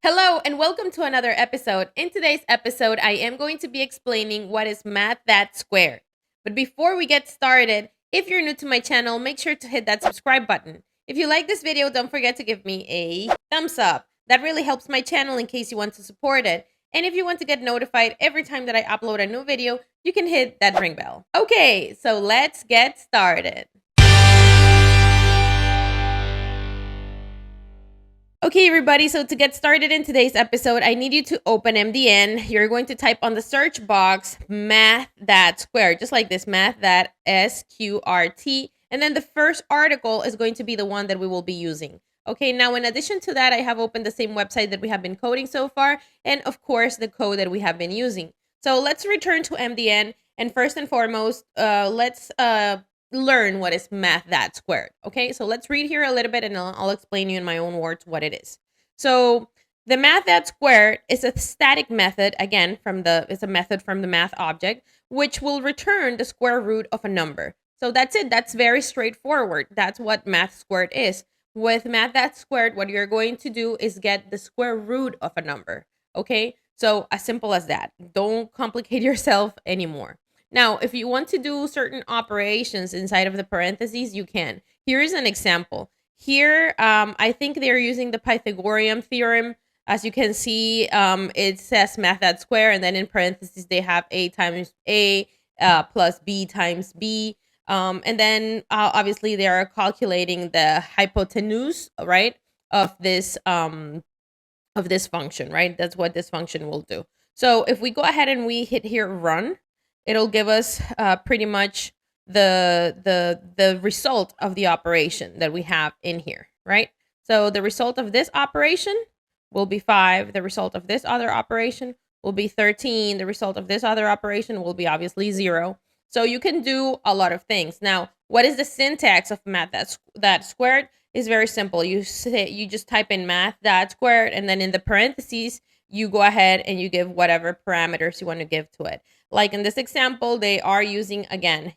Hello and welcome to another episode. In today's episode, I am going to be explaining what is Math.sqr. But before we get started, if you're new to my channel, make sure to hit that subscribe button. If you like this video, don't forget to give me a thumbs up. That really helps my channel in case you want to support it. And if you want to get notified every time that I upload a new video, you can hit that ring bell. Okay, so let's get started. Okay, everybody, so to get started in today's episode, I need you to open MDN. You're going to type on the search box Math.sqr, just like this, Math.sqrt. And then the first article is going to be the one that we will be using. Okay, now in addition to that, I have opened the same website that we have been coding so far, and of course, the code that we have been using. So let's return to MDN, and first and foremost, let's learn what is Math.sqr. Okay, so let's read here a little bit and I'll explain you in my own words what it is. So the Math.sqr is a static method, again, it's a method from the math object, which will return the square root of a number. So that's it. That's very straightforward. That's what Math.sqr is. With Math.sqr, what you're going to do is get the square root of a number. Okay, so as simple as that. Don't complicate yourself anymore. Now, if you want to do certain operations inside of the parentheses, you can. Here is an example. Here, I think they're using the Pythagorean theorem. As you can see, it says Math.sqr, and then in parentheses, they have A times A plus B times B. And then, obviously, they are calculating the hypotenuse, right, of this function, right? That's what this function will do. So if we go ahead and we hit here run, it'll give us pretty much the result of the operation that we have in here, right? So the result of this operation will be 5. The result of this other operation will be 13. The result of this other operation will be obviously 0. So you can do a lot of things. Now, what is the syntax of Math.sqr? Is very simple. You just type in Math.sqr, and then in the parentheses, you go ahead and you give whatever parameters you want to give to it. Like in this example, they are using, again,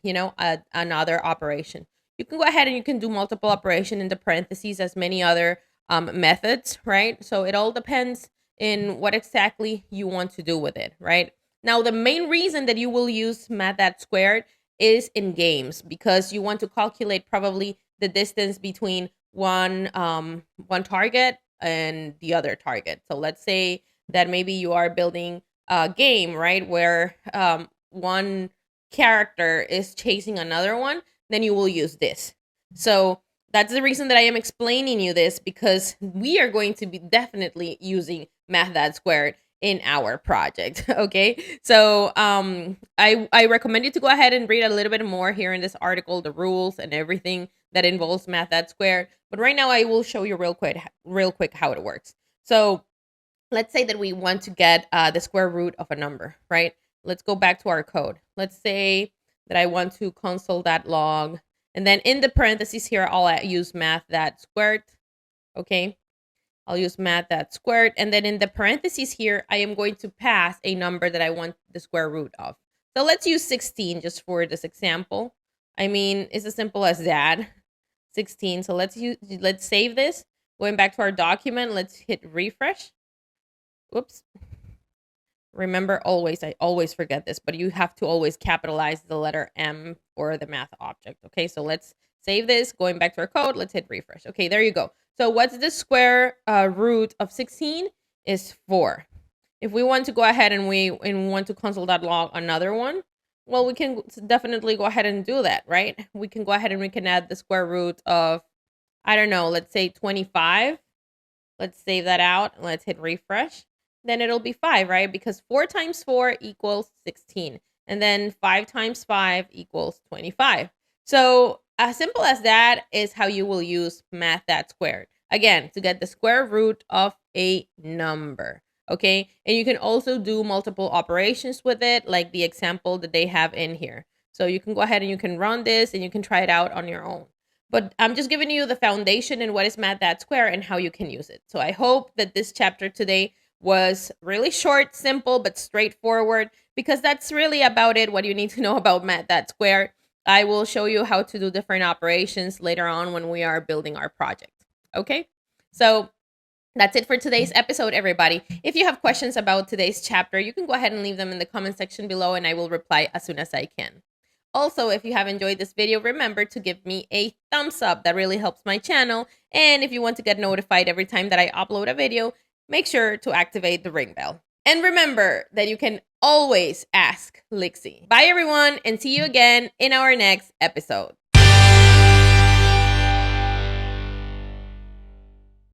another operation. You can go ahead and you can do multiple operation in the parentheses as many other methods, right? So it all depends in what exactly you want to do with it, right? Now, the main reason that you will use Math.sqr is in games, because you want to calculate probably the distance between one target and the other target. So let's say that maybe you are building a game, right, where one character is chasing another one, then you will use this. So that's the reason that I am explaining you this, because we are going to be definitely using Math.sqr in our project. Okay, so I recommend you to go ahead and read a little bit more here in this article, the rules and everything that involves Math.sqr. But right now I will show you real quick how it works. So let's say that we want to get the square root of a number, right? Let's go back to our code. Let's say that I want to console.log, and then in the parentheses here, I'll use Math.sqr. Okay, I'll use Math.sqr, and then in the parentheses here, I am going to pass a number that I want the square root of. So let's use 16 just for this example. I mean, it's as simple as that. 16. So let's save this. Going back to our document, let's hit refresh. Whoops. Remember, I always forget this, but you have to always capitalize the letter M for the math object. Okay, so let's save this. Going back to our code, let's hit refresh. Okay, there you go. So what's the square root of 16 is 4. If we want to go ahead and we want to console.log another one, well, we can definitely go ahead and do that, right? We can go ahead and we can add the square root of, I don't know, let's say 25. Let's save that out and let's hit refresh. Then it'll be 5, right? Because 4 times 4 equals 16. And then 5 times 5 equals 25. So as simple as that is how you will use Math.sqr. Again, to get the square root of a number. Okay? And you can also do multiple operations with it, like the example that they have in here. So you can go ahead and you can run this and you can try it out on your own. But I'm just giving you the foundation and what is Math.sqr and how you can use it. So I hope that this chapter today was really short, simple, but straightforward, because that's really about it, what you need to know about Math.sqr. I will show you how to do different operations later on when we are building our project. Okay, so That's it for today's episode, everybody. If you have questions about today's chapter, you can go ahead and leave them in the comment section below and I will reply as soon as I can. Also, if you have enjoyed this video, remember to give me a thumbs up. That really helps my channel. And if you want to get notified every time that I upload a video, make sure to activate the ring bell. And remember that you can always ask Lixi. Bye, everyone, and see you again in our next episode.